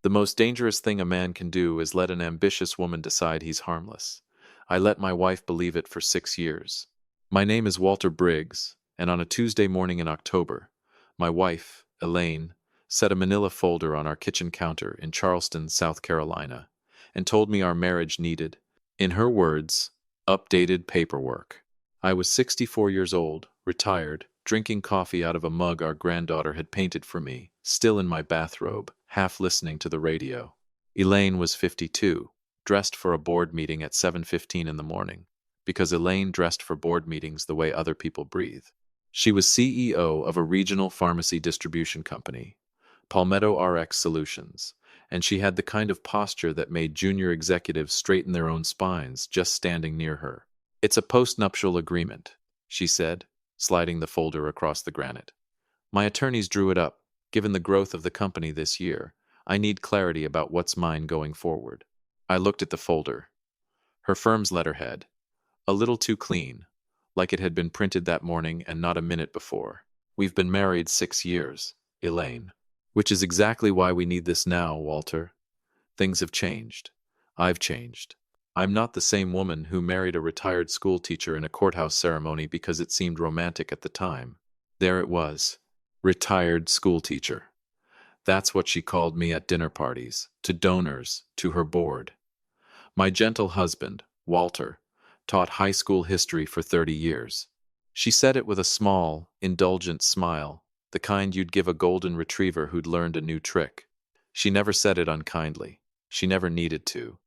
The most dangerous thing a man can do is let an ambitious woman decide he's harmless. I let my wife believe it for 6 years. My name is Walter Briggs, and on a Tuesday morning in October, my wife, Elaine, set a manila folder on our kitchen counter in Charleston, South Carolina, and told me our marriage needed, in her words, updated paperwork. I was 64 years old, retired, drinking coffee out of a mug our granddaughter had painted for me, still in my bathrobe, half listening to the radio. Elaine was 52, dressed for a board meeting at 7:15 in the morning, because Elaine dressed for board meetings the way other people breathe. She was CEO of a regional pharmacy distribution company, Palmetto RX Solutions, and she had the kind of posture that made junior executives straighten their own spines just standing near her. "It's a postnuptial agreement," she said, sliding the folder across the granite. "My attorneys drew it up. Given the growth of the company this year, I need clarity about what's mine going forward." I looked at the folder. Her firm's letterhead, a little too clean, like it had been printed that morning and not a minute before. "We've been married 6 years, Elaine. Which is exactly why we need this now, Walter. Things have changed. I've changed. I'm not the same woman who married a retired school teacher in a courthouse ceremony because it seemed romantic at the time. There it was. Retired school teacher. That's what she called me at dinner parties, to donors, to her board. My gentle husband, Walter, taught high school history for 30 years. She said it with a small, indulgent smile, the kind you'd give a golden retriever who'd learned a new trick. She never said it unkindly. She never needed to.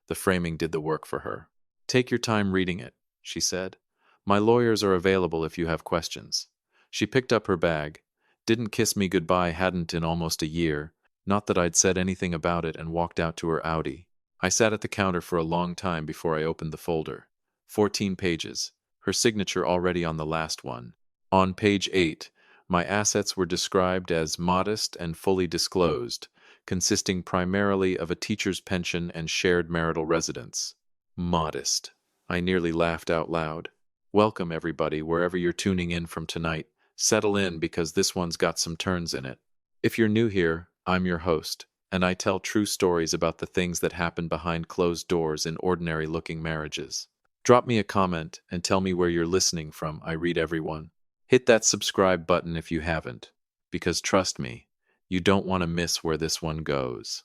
The framing did the work for her. "Take your time reading it," she said. "My lawyers are available if you have questions." She picked up her bag. Didn't kiss me goodbye, hadn't in almost a year, not that I'd said anything about it, and walked out to her Audi. I sat at the counter for a long time before I opened the folder. 14 pages, her signature already on the last one. On page 8, my assets were described as modest and fully disclosed, consisting primarily of a teacher's pension and shared marital residence. Modest. I nearly laughed out loud. Welcome, everybody, wherever you're tuning in from tonight. Settle in because this one's got some turns in it. If you're new here, I'm your host, and I tell true stories about the things that happen behind closed doors in ordinary-looking marriages. Drop me a comment and tell me where you're listening from. I read everyone. Hit that subscribe button if you haven't, because trust me, you don't want to miss where this one goes.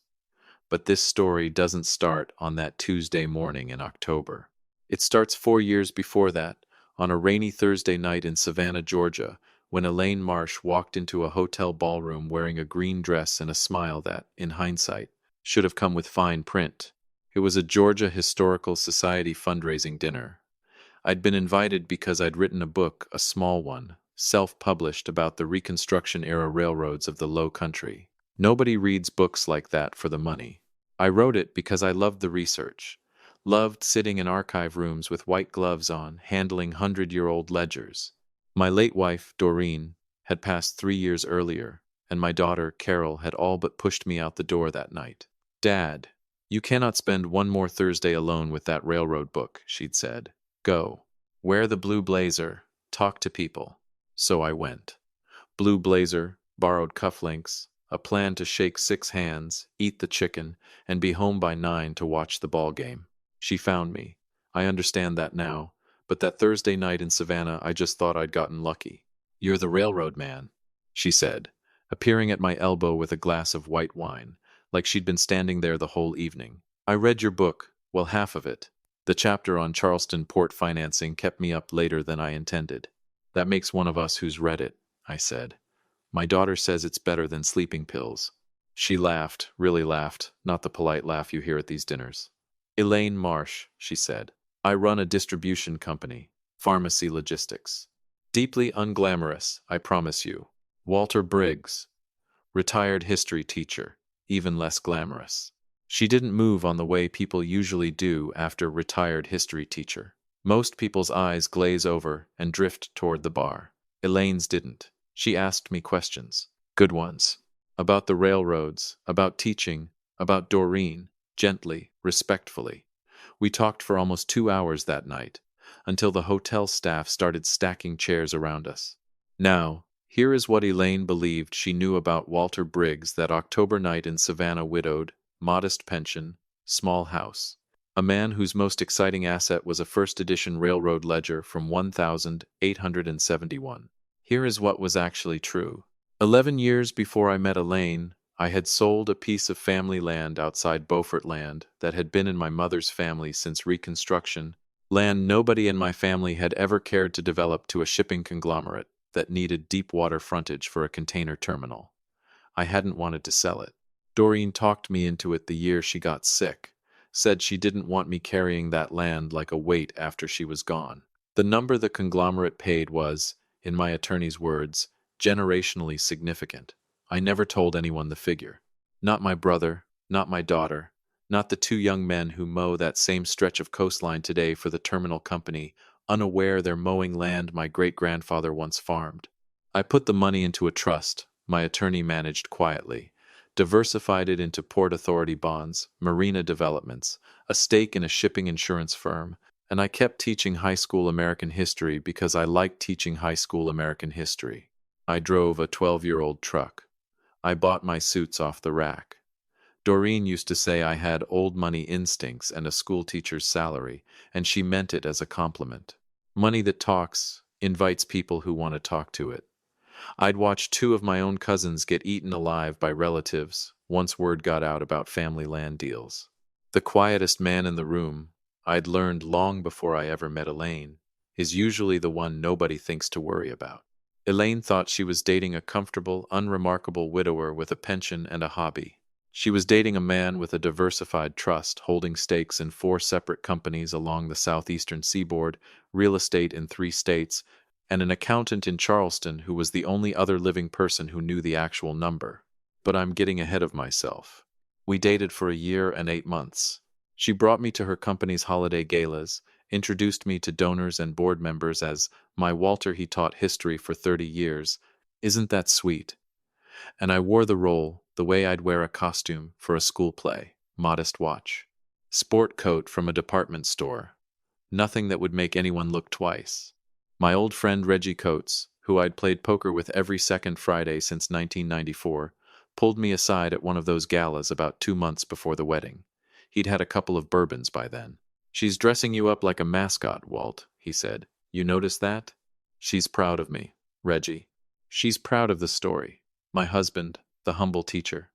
But this story doesn't start on that Tuesday morning in October. It starts 4 years before that, on a rainy Thursday night in Savannah, Georgia, when Elaine Marsh walked into a hotel ballroom wearing a green dress and a smile that, in hindsight, should have come with fine print. It was a Georgia Historical Society fundraising dinner. I'd been invited because I'd written a book, a small one, self-published, about the Reconstruction-era railroads of the Low Country. Nobody reads books like that for the money. I wrote it because I loved the research, loved sitting in archive rooms with white gloves on, handling 100-year-old ledgers. My late wife, Doreen, had passed 3 years earlier, and my daughter, Carol, had all but pushed me out the door that night. "Dad, you cannot spend one more Thursday alone with that railroad book," she'd said. "Go. Wear the blue blazer. Talk to people." So I went. Blue blazer, borrowed cufflinks, a plan to shake 6 hands, eat the chicken, and be home by 9 to watch the ball game. She found me. I understand that now, but that Thursday night in Savannah, I just thought I'd gotten lucky. "You're the railroad man," she said, appearing at my elbow with a glass of white wine, like she'd been standing there the whole evening. "I read your book, well, half of it. The chapter on Charleston port financing kept me up later than I intended." "That makes one of us who's read it," I said. "My daughter says it's better than sleeping pills." She laughed, really laughed, not the polite laugh you hear at these dinners. "Elaine Marsh," she said. "I run a distribution company, pharmacy logistics. Deeply unglamorous, I promise you. Walter Briggs, retired history teacher, even less glamorous." She didn't move on the way people usually do after retired history teacher. Most people's eyes glaze over and drift toward the bar. Elaine's didn't. She asked me questions. Good ones. About the railroads, about teaching, about Doreen, gently, respectfully. We talked for almost 2 hours that night, until the hotel staff started stacking chairs around us. "Now, Here is what Elaine believed she knew about Walter Briggs that October night in Savannah: widowed, modest pension, small house. A man whose most exciting asset was a first edition railroad ledger from 1871. Here is what was actually true. 11 years before I met Elaine, I had sold a piece of family land outside Beaufort land that had been in my mother's family since Reconstruction, land nobody in my family had ever cared to develop, to a shipping conglomerate that needed deep water frontage for a container terminal. I hadn't wanted to sell it. Doreen talked me into it the year she got sick, said she didn't want me carrying that land like a weight after she was gone. The number the conglomerate paid was, in my attorney's words, generationally significant. I never told anyone the figure. Not my brother, not my daughter, not the two young men who mow that same stretch of coastline today for the terminal company, unaware they're mowing land my great-grandfather once farmed. I put the money into a trust my attorney managed quietly, diversified it into Port Authority bonds, marina developments, a stake in a shipping insurance firm, and I kept teaching high school American history because I liked teaching high school American history. I drove a 12-year-old truck. I bought my suits off the rack. Doreen used to say I had old money instincts and a schoolteacher's salary, and she meant it as a compliment. Money that talks invites people who want to talk to it. I'd watched two of my own cousins get eaten alive by relatives once word got out about family land deals. The quietest man in the room, I'd learned long before I ever met Elaine, is usually the one nobody thinks to worry about. Elaine thought she was dating a comfortable, unremarkable widower with a pension and a hobby. She was dating a man with a diversified trust, holding stakes in 4 separate companies along the southeastern seaboard, real estate in 3 states, and an accountant in Charleston who was the only other living person who knew the actual number. But I'm getting ahead of myself. We dated for a year and 8 months. She brought me to her company's holiday galas, introduced me to donors and board members as my Walter. He taught history for 30 years. Isn't that sweet? And I wore the role the way I'd wear a costume for a school play. Modest watch. Sport coat from a department store. Nothing that would make anyone look twice. My old friend Reggie Coates, who I'd played poker with every second Friday since 1994, pulled me aside at one of those galas about 2 months before the wedding. He'd had a couple of bourbons by then. "She's dressing you up like a mascot, Walt," he said. "You notice that?" "She's proud of me, Reggie. She's proud of the story. My husband, the humble teacher.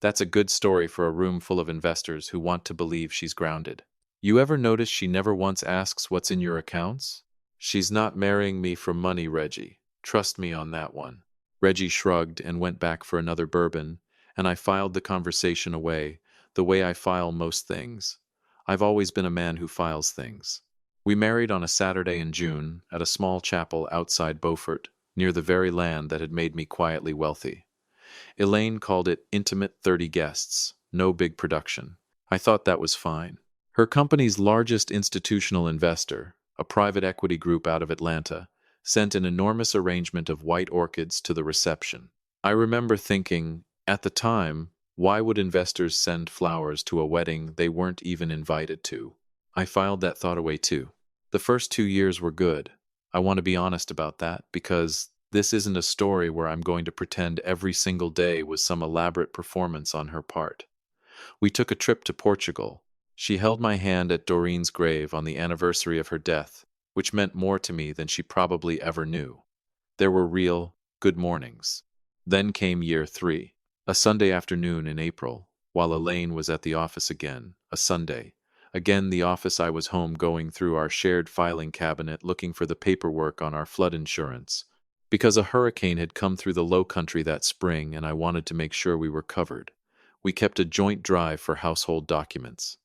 That's a good story for a room full of investors who want to believe she's grounded. You ever notice she never once asks what's in your accounts? She's not marrying me for money, Reggie. Trust me on that one." Reggie shrugged and went back for another bourbon, and I filed the conversation away, the way I file most things. I've always been a man who files things. We married on a Saturday in June at a small chapel outside Beaufort, near the very land that had made me quietly wealthy. Elaine called it intimate, 30 guests, no big production. I thought that was fine. Her company's largest institutional investor, a private equity group out of Atlanta, sent an enormous arrangement of white orchids to the reception. I remember thinking, at the time, why would investors send flowers to a wedding they weren't even invited to? I filed that thought away too. The first 2 years were good. I want to be honest about that, because this isn't a story where I'm going to pretend every single day was some elaborate performance on her part. We took a trip to Portugal. She held my hand at Doreen's grave on the anniversary of her death, which meant more to me than she probably ever knew. There were real, good mornings. Then came year 3, a Sunday afternoon in April, while Elaine was at the office again, a Sunday. Again the office. I was home going through our shared filing cabinet looking for the paperwork on our flood insurance, because a hurricane had come through the low country that spring and I wanted to make sure we were covered. We kept a joint drive for household documents.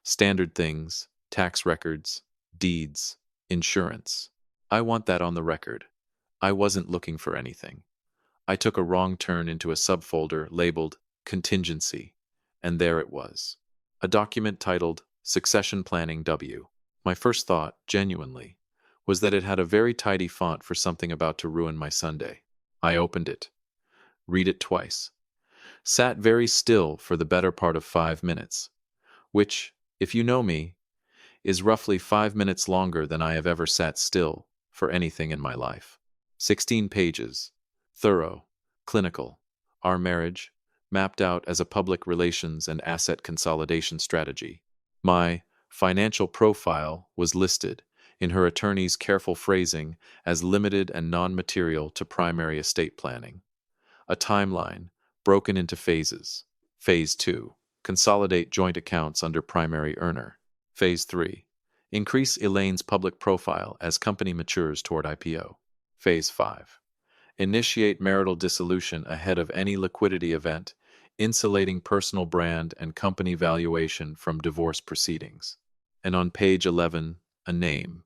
Standard things, tax records, deeds, insurance. I want that on the record. I wasn't looking for anything. I took a wrong turn into a subfolder labeled Contingency, and there it was. A document titled Succession Planning W. My first thought, genuinely, was that it had a very tidy font for something about to ruin my Sunday. I opened it. Read it twice. Sat very still for the better part of 5 minutes, which, if you know me, is roughly 5 minutes longer than I have ever sat still for anything in my life. 16 pages, thorough, clinical. Our marriage, mapped out as a public relations and asset consolidation strategy. My financial profile was listed, in her attorney's careful phrasing, as limited and non-material to primary estate planning. A timeline, broken into phases. Phase 2. Consolidate joint accounts under primary earner. Phase 3. Increase Elaine's public profile as company matures toward IPO. Phase 5. Initiate marital dissolution ahead of any liquidity event, insulating personal brand and company valuation from divorce proceedings. And on page 11, a name.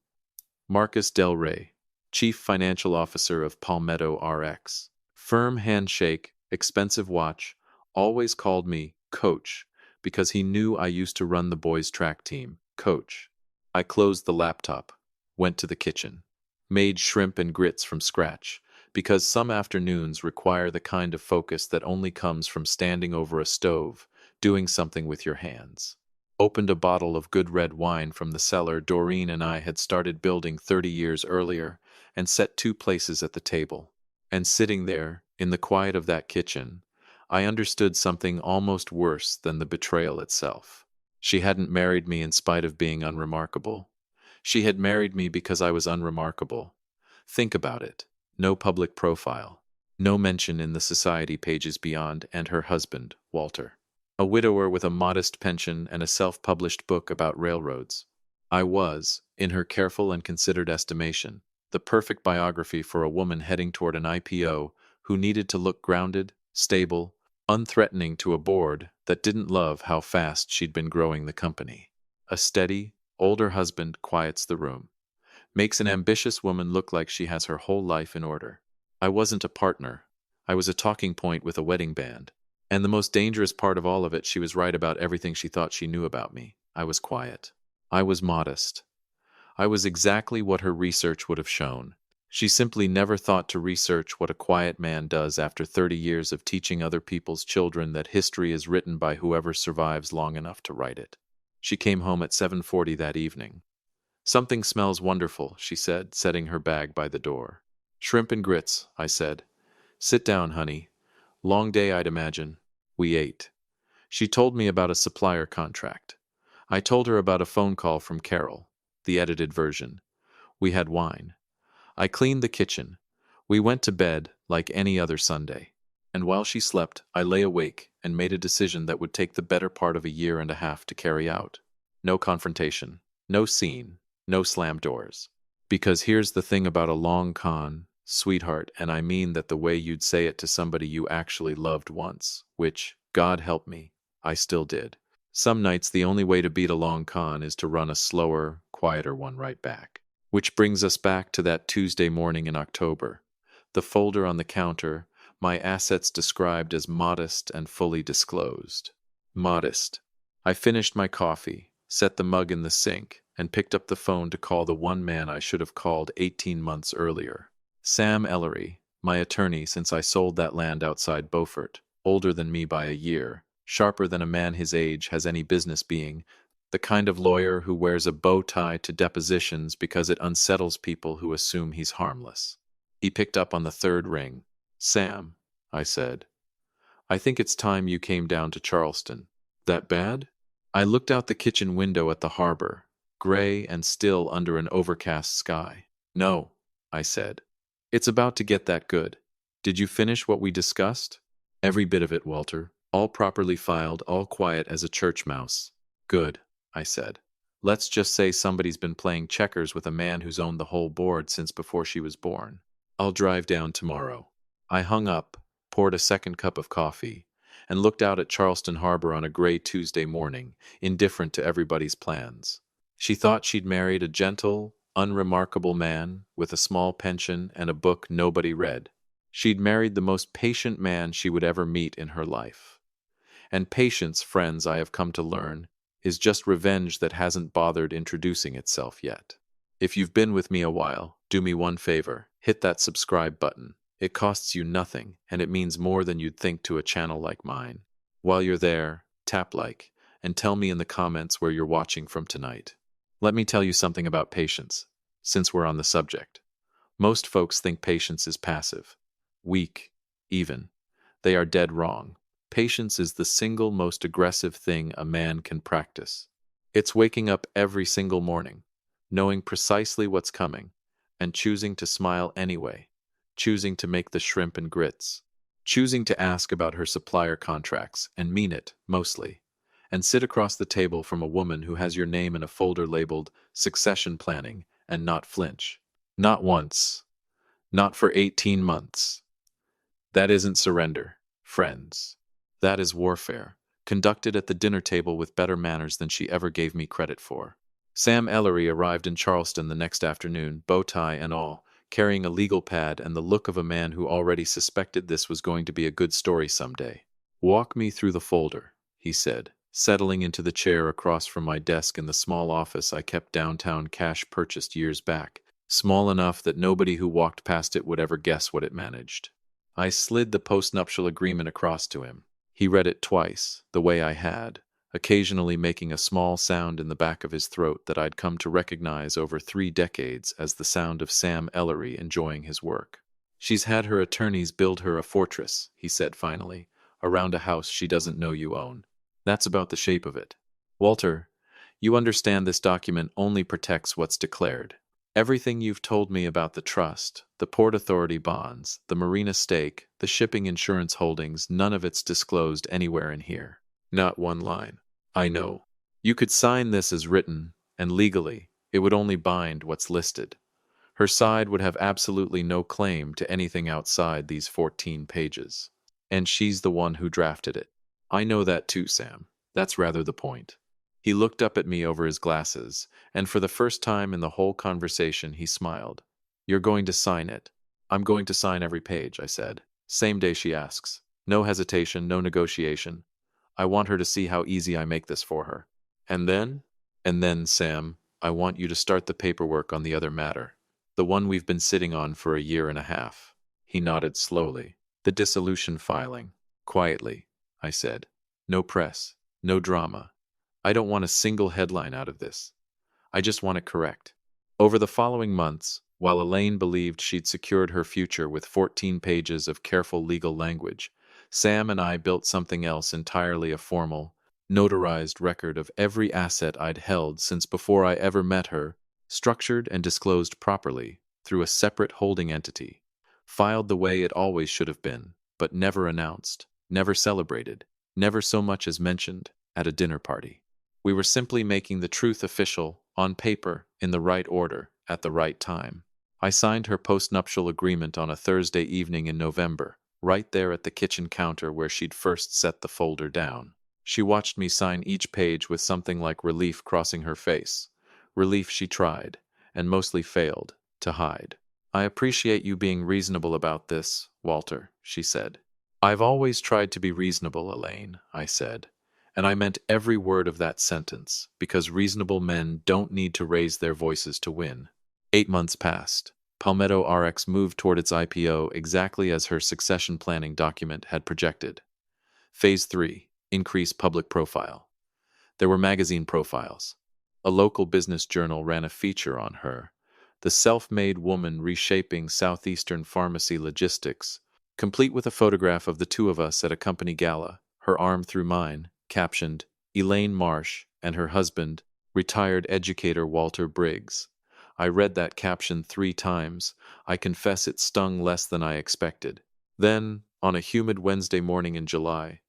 Marcus Del Rey, Chief Financial Officer of Palmetto RX. Firm handshake, expensive watch, always called me Coach because he knew I used to run the boys' track team. Coach. I closed the laptop, went to the kitchen, made shrimp and grits from scratch, because some afternoons require the kind of focus that only comes from standing over a stove, doing something with your hands. Opened a bottle of good red wine from the cellar Doreen and I had started building 30 years earlier, and set 2 places at the table. And sitting there, in the quiet of that kitchen, I understood something almost worse than the betrayal itself. She hadn't married me in spite of being unremarkable. She had married me because I was unremarkable. Think about it. No public profile. No mention in the society pages beyond, and her husband, Walter. A widower with a modest pension and a self-published book about railroads. I was, in her careful and considered estimation, the perfect biography for a woman heading toward an IPO who needed to look grounded, stable, unthreatening to a board that didn't love how fast she'd been growing the company. A steady, older husband quiets the room. Makes an ambitious woman look like she has her whole life in order. I wasn't a partner. I was a talking point with a wedding band. And the most dangerous part of all of it, she was right about everything she thought she knew about me. I was quiet. I was modest. I was exactly what her research would have shown. She simply never thought to research what a quiet man does after 30 years of teaching other people's children that history is written by whoever survives long enough to write it. She came home at 7:40 that evening. "Something smells wonderful," she said, setting her bag by the door. "Shrimp and grits," I said. "Sit down, honey. Long day, I'd imagine." We ate. She told me about a supplier contract. I told her about a phone call from Carol, the edited version. We had wine. I cleaned the kitchen. We went to bed like any other Sunday. And while she slept, I lay awake and made a decision that would take the better part of a year and a half to carry out. No confrontation. No scene. No slam doors. Because here's the thing about a long con, sweetheart, and I mean that the way you'd say it to somebody you actually loved once, which, God help me, I still did. Some nights the only way to beat a long con is to run a slower, quieter one right back. Which brings us back to that Tuesday morning in October. The folder on the counter, my assets described as modest and fully disclosed. Modest. I finished my coffee, set the mug in the sink, and picked up the phone to call the one man I should have called 18 months earlier. Sam Ellery, my attorney since I sold that land outside Beaufort, older than me by a year, sharper than a man his age has any business being, the kind of lawyer who wears a bow tie to depositions because it unsettles people who assume he's harmless. He picked up on the 3rd ring. "Sam," I said, "I think it's time you came down to Charleston." "That bad?" I looked out the kitchen window at the harbor, gray and still under an overcast sky. "No," I said. "It's about to get that good. Did you finish what we discussed?" "Every bit of it, Walter. All properly filed, all quiet as a church mouse." "Good," I said. "Let's just say somebody's been playing checkers with a man who's owned the whole board since before she was born. I'll drive down tomorrow." I hung up, poured a second cup of coffee, and looked out at Charleston Harbor on a gray Tuesday morning, indifferent to everybody's plans. She thought she'd married a gentle, unremarkable man with a small pension and a book nobody read. She'd married the most patient man she would ever meet in her life. And patience, friends, I have come to learn, is just revenge that hasn't bothered introducing itself yet. If you've been with me a while, do me one favor, hit that subscribe button. It costs you nothing, and it means more than you'd think to a channel like mine. While you're there, tap like, and tell me in the comments where you're watching from tonight. Let me tell you something about patience, since we're on the subject. Most folks think patience is passive. weak, even. They are dead wrong. Patience is the single most aggressive thing a man can practice. It's waking up every single morning, knowing precisely what's coming, and choosing to smile anyway, choosing to make the shrimp and grits, choosing to ask about her supplier contracts and mean it, mostly, and sit across the table from a woman who has your name in a folder labeled succession planning and not flinch. Not once. Not for 18 months. That isn't surrender, friends. That is warfare, conducted at the dinner table with better manners than she ever gave me credit for. Sam Ellery arrived in Charleston the next afternoon, bow tie and all, carrying a legal pad and the look of a man who already suspected this was going to be a good story someday. "Walk me through the folder," he said, settling into the chair across from my desk in the small office I kept downtown cash purchased years back, small enough that nobody who walked past it would ever guess what it managed. I slid the postnuptial agreement across to him. He read it twice, the way I had, occasionally making a small sound in the back of his throat that I'd come to recognize over 3 decades as the sound of Sam Ellery enjoying his work. "She's had her attorneys build her a fortress," he said finally, "around a house she doesn't know you own. That's about the shape of it. Walter, you understand this document only protects what's declared. Everything you've told me about the trust, the Port Authority bonds, the marina stake, the shipping insurance holdings, none of it's disclosed anywhere in here. Not one line. I know. You could sign this as written, and legally, it would only bind what's listed. Her side would have absolutely no claim to anything outside these 14 pages. And she's the one who drafted it. I know that too, Sam. That's rather the point." He looked up at me over his glasses, and for the first time in the whole conversation he smiled. "You're going to sign it." "I'm going to sign every page," I said. "Same day she asks. No hesitation, no negotiation. I want her to see how easy I make this for her. And then? And then, Sam, I want you to start the paperwork on the other matter. The one we've been sitting on for a year and a half." He nodded slowly. "The dissolution filing." "Quietly," I said. "No press, no drama. I don't want a single headline out of this. I just want it correct." Over the following months, while Elaine believed she'd secured her future with 14 pages of careful legal language, Sam and I built something else entirely, a formal, notarized record of every asset I'd held since before I ever met her, structured and disclosed properly through a separate holding entity, filed the way it always should have been, but never announced, never celebrated, never so much as mentioned at a dinner party. We were simply making the truth official, on paper, in the right order, at the right time. I signed her postnuptial agreement on a Thursday evening in November, right there at the kitchen counter where she'd first set the folder down. She watched me sign each page with something like relief crossing her face, relief she tried, and mostly failed, to hide. "I appreciate you being reasonable about this, Walter," she said. "I've always tried to be reasonable, Elaine," I said. And I meant every word of that sentence, because reasonable men don't need to raise their voices to win. 8 months passed. Palmetto RX moved toward its IPO exactly as her succession planning document had projected. Phase 3, increase public profile. There were magazine profiles. A local business journal ran a feature on her, the self-made woman reshaping Southeastern pharmacy logistics, complete with a photograph of the two of us at a company gala, her arm through mine, captioned, "Elaine Marsh and her husband, retired educator Walter Briggs." I read that caption 3 times. I confess it stung less than I expected. Then, on a humid Wednesday morning in July,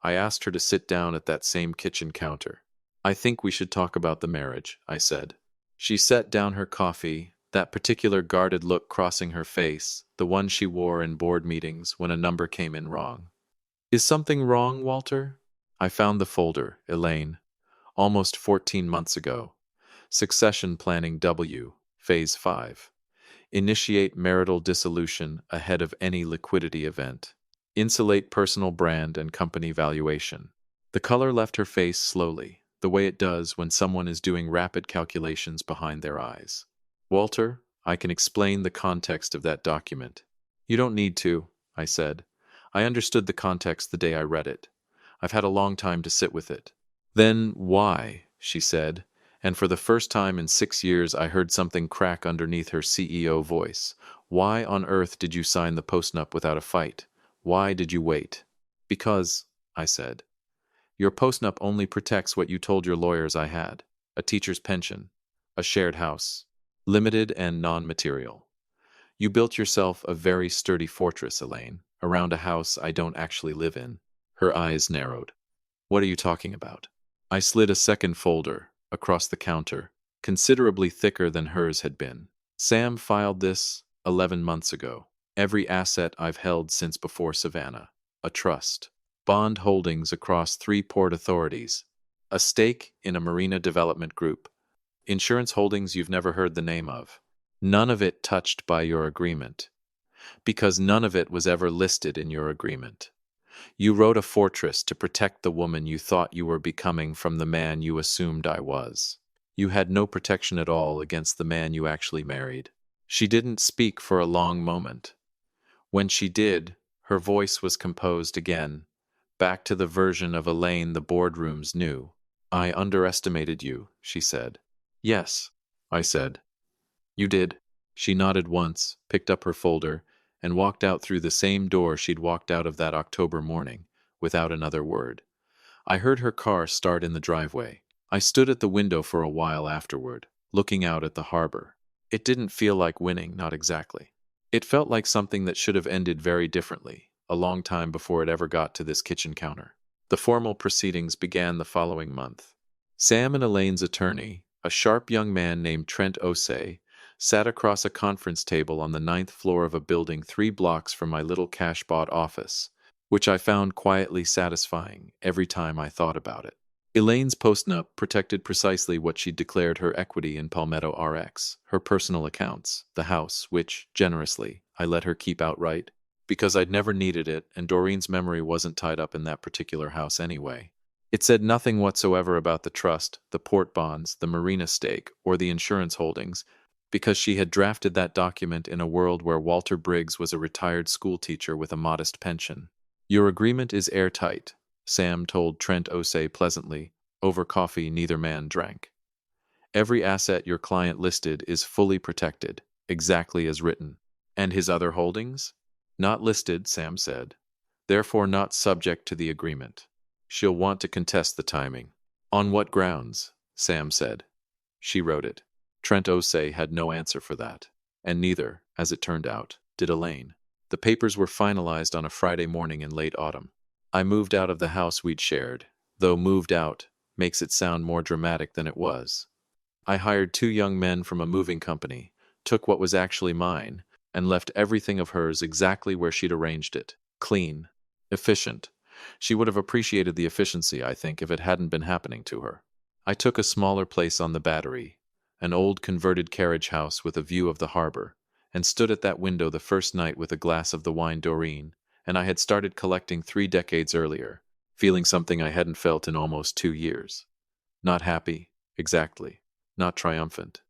I asked her to sit down at that same kitchen counter. "I think we should talk about the marriage," I said. She set down her coffee, that particular guarded look crossing her face, the one she wore in board meetings when a number came in wrong. "Is something wrong, Walter?" I found the folder, Elaine. Almost 14 months ago. Succession Planning W, Phase 5. Initiate marital dissolution ahead of any liquidity event. Insulate personal brand and company valuation. The color left her face slowly, the way it does when someone is doing rapid calculations behind their eyes. "Walter, I can explain the context of that document." "You don't need to," I said. "I understood the context the day I read it. I've had a long time to sit with it." "Then why?" she said, and for the first time in 6 years I heard something crack underneath her CEO voice. Why on earth did you sign the postnup without a fight? Why did you wait? Because, I said, your postnup only protects what you told your lawyers I had: a teacher's pension, a shared house, limited and non-material. You built yourself a very sturdy fortress, Elaine, around a house I don't actually live in. Her eyes narrowed. What are you talking about? I slid a second folder across the counter, considerably thicker than hers had been. Sam filed this 11 months ago. Every asset I've held since before Savannah. A trust. Bond holdings across 3 port authorities. A stake in a marina development group. Insurance holdings you've never heard the name of. None of it touched by your agreement, because none of it was ever listed in your agreement. You wrote a fortress to protect the woman you thought you were becoming from the man you assumed I was. You had no protection at all against the man you actually married. She didn't speak for a long moment. When she did, her voice was composed again, back to the version of Elaine the boardrooms knew. I underestimated you, she said. Yes, I said. You did. She nodded once, picked up her folder, and walked out through the same door she'd walked out of that October morning, without another word. I heard her car start in the driveway. I stood at the window for a while afterward, looking out at the harbor. It didn't feel like winning, not exactly. It felt like something that should have ended very differently, a long time before it ever got to this kitchen counter. The formal proceedings began the following month. Sam and Elaine's attorney, a sharp young man named Trent Osei, sat across a conference table on the 9th floor of a building 3 blocks from my little cash-bought office, which I found quietly satisfying every time I thought about it. Elaine's postnup protected precisely what she'd declared her equity in Palmetto RX, her personal accounts, the house, which, generously, I let her keep outright, because I'd never needed it and Doreen's memory wasn't tied up in that particular house anyway. It said nothing whatsoever about the trust, the port bonds, the marina stake, or the insurance holdings, because she had drafted that document in a world where Walter Briggs was a retired schoolteacher with a modest pension. Your agreement is airtight, Sam told Trent Osei pleasantly. Over coffee neither man drank. Every asset your client listed is fully protected, exactly as written. And his other holdings? Not listed, Sam said. Therefore not subject to the agreement. She'll want to contest the timing. On what grounds? Sam said. She wrote it. Trent Osei had no answer for that, and neither, as it turned out, did Elaine. The papers were finalized on a Friday morning in late autumn. I moved out of the house we'd shared, though moved out makes it sound more dramatic than it was. I hired 2 young men from a moving company, took what was actually mine, and left everything of hers exactly where she'd arranged it. Clean. Efficient. She would have appreciated the efficiency, I think, if it hadn't been happening to her. I took a smaller place on the Battery, an old converted carriage house with a view of the harbor, and stood at that window the first night with a glass of the wine Doreen, and I had started collecting 3 decades earlier, feeling something I hadn't felt in almost 2 years. Not happy, exactly. Not triumphant.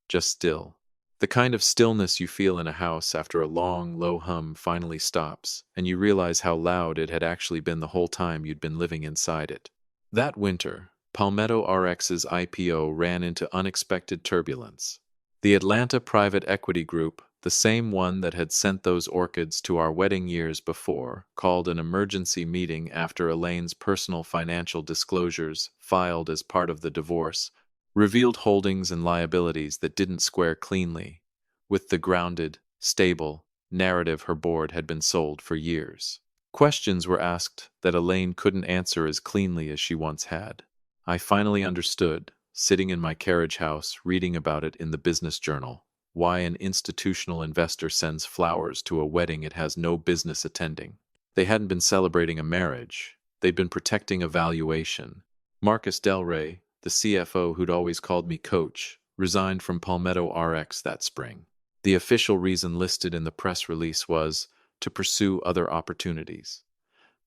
Just still. The kind of stillness you feel in a house after a long, low hum finally stops, and you realize how loud it had actually been the whole time you'd been living inside it. That winter, Palmetto RX's IPO ran into unexpected turbulence. The Atlanta Private Equity Group, the same one that had sent those orchids to our wedding years before, called an emergency meeting after Elaine's personal financial disclosures, filed as part of the divorce, revealed holdings and liabilities that didn't square cleanly with the grounded, stable narrative her board had been sold for years. Questions were asked that Elaine couldn't answer as cleanly as she once had. I finally understood, sitting in my carriage house reading about it in the business journal, why an institutional investor sends flowers to a wedding it has no business attending. They hadn't been celebrating a marriage. They'd been protecting a valuation. Marcus Del Rey, the CFO who'd always called me coach, resigned from Palmetto RX that spring. The official reason listed in the press release was to pursue other opportunities.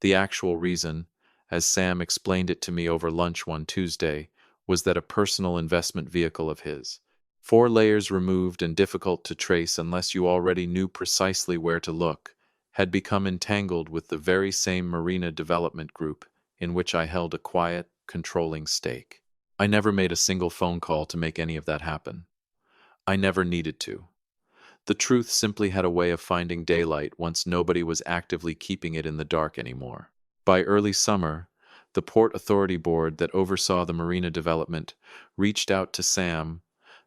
The actual reason, as Sam explained it to me over lunch one Tuesday, was that a personal investment vehicle of his, 4 layers removed and difficult to trace unless you already knew precisely where to look, had become entangled with the very same marina development group in which I held a quiet, controlling stake. I never made a single phone call to make any of that happen. I never needed to. The truth simply had a way of finding daylight once nobody was actively keeping it in the dark anymore. By early summer, the Port Authority Board that oversaw the marina development reached out to Sam,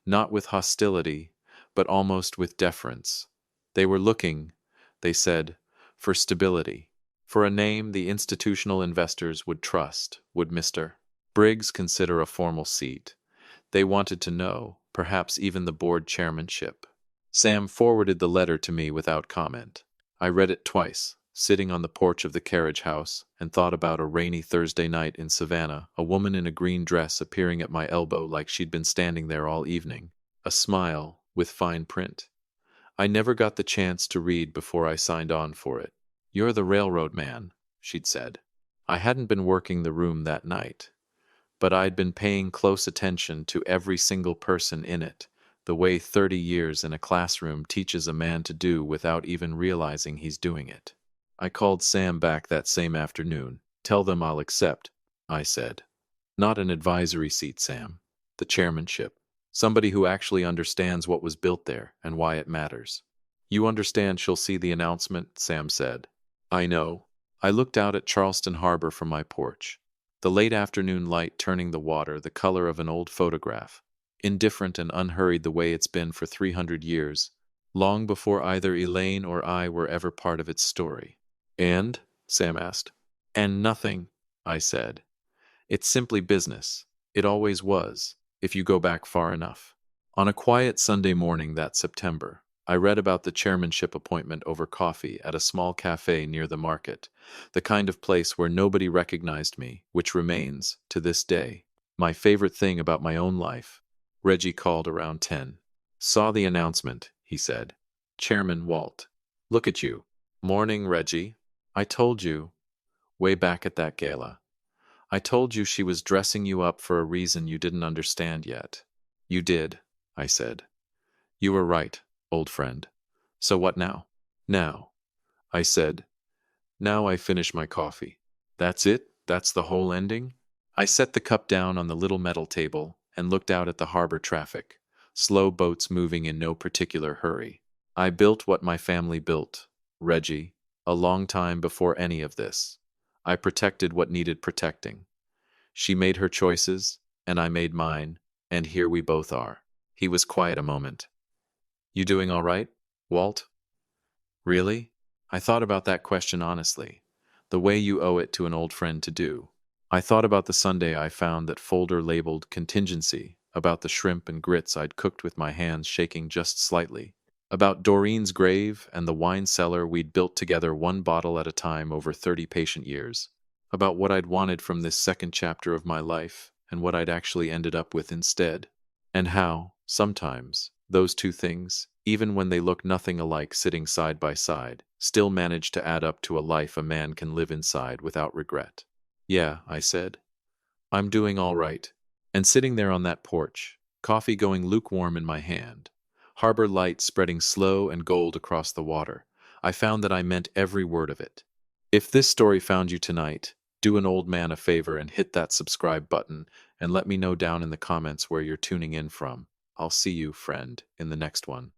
not with hostility, but almost with deference. They were looking, they said, for stability, for a name the institutional investors would trust, would Mr. Briggs consider a formal seat. They wanted to know, perhaps even the board chairmanship. Sam forwarded the letter to me without comment. I read it twice, sitting on the porch of the carriage house, and thought about a rainy Thursday night in Savannah, a woman in a green dress appearing at my elbow like she'd been standing there all evening. A smile, with fine print. I never got the chance to read before I signed on for it. "You're the railroad man," she'd said. I hadn't been working the room that night, but I'd been paying close attention to every single person in it, the way 30 years in a classroom teaches a man to do without even realizing he's doing it. I called Sam back that same afternoon. "Tell them I'll accept," I said. "Not an advisory seat, Sam. The chairmanship. Somebody who actually understands what was built there and why it matters." "You understand she'll see the announcement," Sam said. "I know." I looked out at Charleston Harbor from my porch. The late afternoon light turning the water the color of an old photograph, indifferent and unhurried the way it's been for 300 years, long before either Elaine or I were ever part of its story. "And?" Sam asked. "And nothing," I said. "It's simply business. It always was, if you go back far enough." On a quiet Sunday morning that September, I read about the chairmanship appointment over coffee at a small cafe near the market, the kind of place where nobody recognized me, which remains, to this day, my favorite thing about my own life. Reggie called around 10. "Saw the announcement," he said. "Chairman Walt. Look at you." "Morning, Reggie. I told you, way back at that gala. I told you she was dressing you up for a reason you didn't understand yet." "You did," I said. "You were right, old friend. So what now?" "Now," I said, "now I finish my coffee." "That's it? That's the whole ending?" I set the cup down on the little metal table and looked out at the harbor traffic, slow boats moving in no particular hurry. "I built what my family built, Reggie, a long time before any of this. I protected what needed protecting. She made her choices, and I made mine, and here we both are." He was quiet a moment. "You doing all right, Walt?" "Really?" I thought about that question honestly, the way you owe it to an old friend to do. I thought about the Sunday I found that folder labeled contingency, about the shrimp and grits I'd cooked with my hands shaking just slightly, about Doreen's grave and the wine cellar we'd built together one bottle at a time over 30 patient years, about what I'd wanted from this second chapter of my life and what I'd actually ended up with instead, and how, sometimes, those two things, even when they look nothing alike sitting side by side, still manage to add up to a life a man can live inside without regret. "Yeah," I said. "I'm doing all right." And sitting there on that porch, coffee going lukewarm in my hand, harbor light spreading slow and gold across the water, I found that I meant every word of it. If this story found you tonight, do an old man a favor and hit that subscribe button and let me know down in the comments where you're tuning in from. I'll see you, friend, in the next one.